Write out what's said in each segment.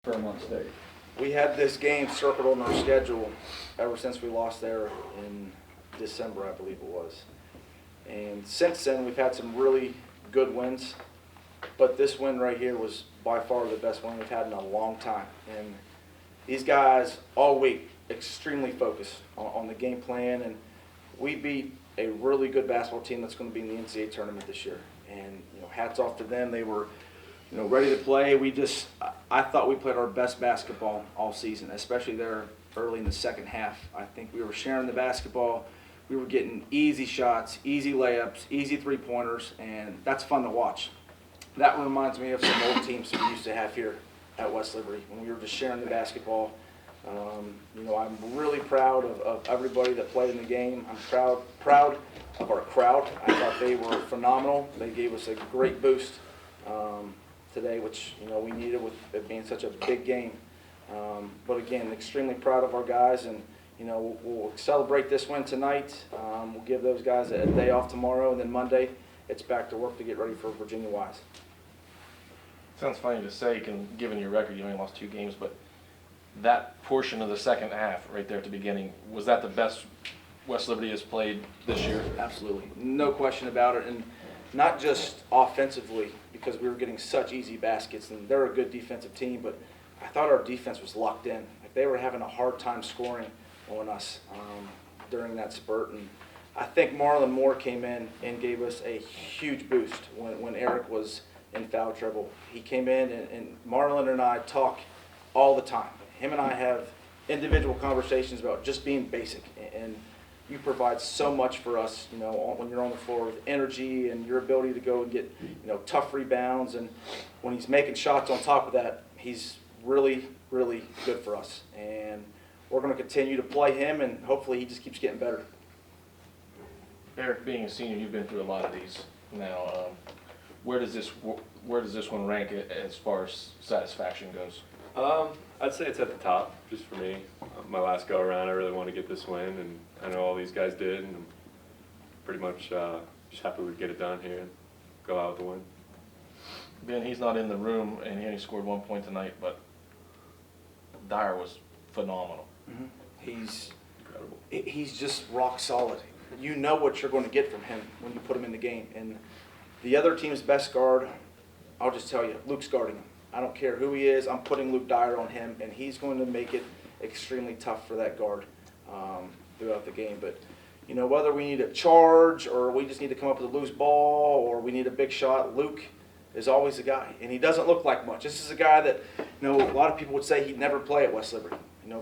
Fairmont State. We had this game circled on our schedule ever since we lost there in December, I believe it was. And since then, we've had some really good wins, but this win right here was by far the best one we've had in a long time. And these guys all week extremely focused on the game plan, and we beat a really good basketball team that's going to be in the NCAA tournament this year. And hats off to them. They were ready to play. I thought we played our best basketball all season, especially there early in the second half. I think we were sharing the basketball. We were getting easy shots, easy layups, easy three-pointers, and that's fun to watch. That reminds me of some old teams we used to have here at West Liberty when we were just sharing the basketball. I'm really proud of everybody that played in the game. I'm proud of our crowd. I thought they were phenomenal. They gave us a great boost today, which we needed with it being such a big game. But again, extremely proud of our guys, and we'll celebrate this win tonight. We'll give those guys a day off tomorrow, and then Monday it's back to work to get ready for Virginia Wise. Sounds funny to say, given your record, you only lost 2 games, but that portion of the second half right there at the beginning, was that the best West Liberty has played this year? Absolutely, no question about it, and not just offensively because we were getting such easy baskets, and they're a good defensive team, but I thought our defense was locked in. Like they were having a hard time scoring on us during that spurt, and I think Marlon Moore came in and gave us a huge boost when Eric was in foul trouble. He came in, and Marlon and I talk all the time. Him and I have individual conversations about just being basic, and you provide so much for us, when you're on the floor with energy and your ability to go and get, tough rebounds. And when he's making shots on top of that, he's really, really good for us. And we're going to continue to play him, and hopefully he just keeps getting better. Eric, being a senior, you've been through a lot of these now. Where does this one rank as far as satisfaction goes? I'd say it's at the top, just for me. My last go around, I really want to get this win, and I know all these guys did, and I'm pretty much just happy we get it done here and go out with the win. Ben, he's not in the room, and he only scored 1 point tonight, but Dyer was phenomenal. Mm-hmm. He's Incredible. He's just rock solid. You know what you're going to get from him when you put him in the game. And the other team's best guard, I'll just tell you, Luke's guarding him. I don't care who he is. I'm putting Luke Dyer on him, and he's going to make it extremely tough for that guard throughout the game. But, whether we need a charge or we just need to come up with a loose ball or we need a big shot, Luke is always the guy. And he doesn't look like much. This is a guy that, a lot of people would say he'd never play at West Liberty.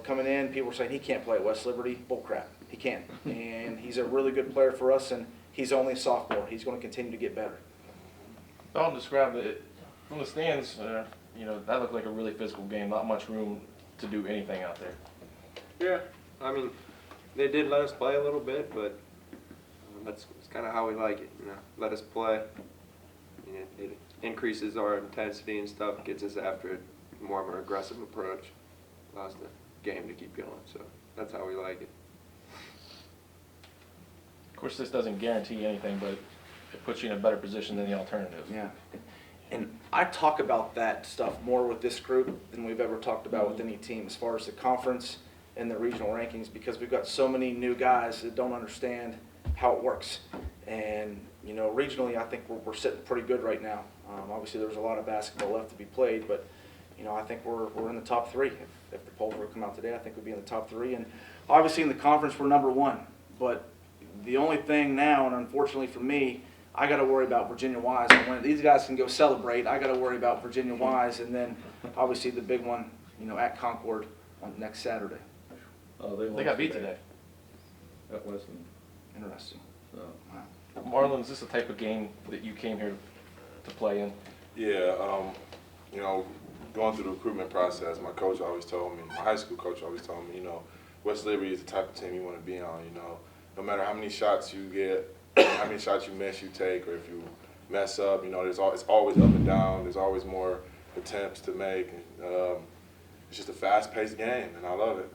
Coming in, people were saying he can't play at West Liberty. Bull crap. He can. And he's a really good player for us, and he's only a sophomore. He's going to continue to get better. Dalton described it from the stands. That looked like a really physical game. Not much room to do anything out there. Yeah, I mean, they did let us play a little bit, but that's kind of how we like it. Let us play. It increases our intensity and stuff, gets us after more of an aggressive approach, allows the game to keep going. So that's how we like it. Of course, this doesn't guarantee anything, but it puts you in a better position than the alternative. Yeah. And I talk about that stuff more with this group than we've ever talked about with any team as far as the conference and the regional rankings, because we've got so many new guys that don't understand how it works. And, regionally, I think we're sitting pretty good right now. Obviously, there's a lot of basketball left to be played, but, I think we're in the top 3. If the polls were to come out today, I think we'd be in the top 3. And obviously in the conference, we're number 1. But the only thing now, and unfortunately for me, I got to worry about Virginia Wise. And when these guys can go celebrate, I got to worry about Virginia Wise, and then obviously the big one, at Concord on next Saturday. They got beat today. At Weston. Interesting. So. Wow. Marlon, is this the type of game that you came here to play in? Yeah, going through the recruitment process, my coach always told me, my high school coach always told me, West Liberty is the type of team you want to be on, No matter how many shots you get, how many shots you miss, you take, or if you mess up, it's always up and down. There's always more attempts to make. It's just a fast-paced game, and I love it.